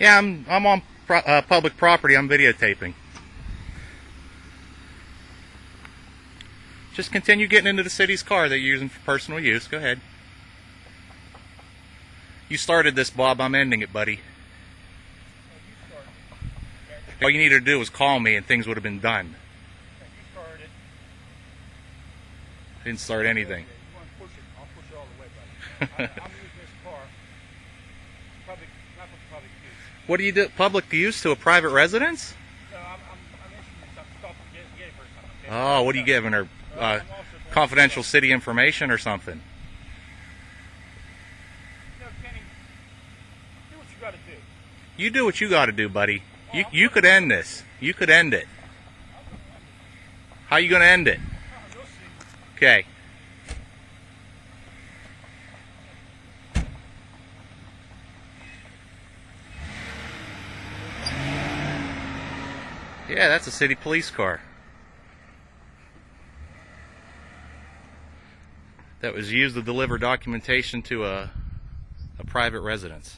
Yeah, I'm on public property. I'm videotaping. Just continue getting into the city's car that you're using for personal use. Go ahead. You started this, Bob. I'm ending it, buddy. All you needed to do was call me and things would have been done. You started it. I didn't start anything. You want to push it? I'll push it all the way, buddy. I'm using this car. Not for public use. What do you do? Public use to a private residence? No, I'm issuing some stuff to get it for something. Okay? Oh, what are you giving her? Confidential city information or something? No, Kenny, do what you got to do. You do what you got to do, buddy. You could end this. You could end it. How are you going to end it? You'll see. Okay. Yeah, that's a city police car. That was used to deliver documentation to a private residence.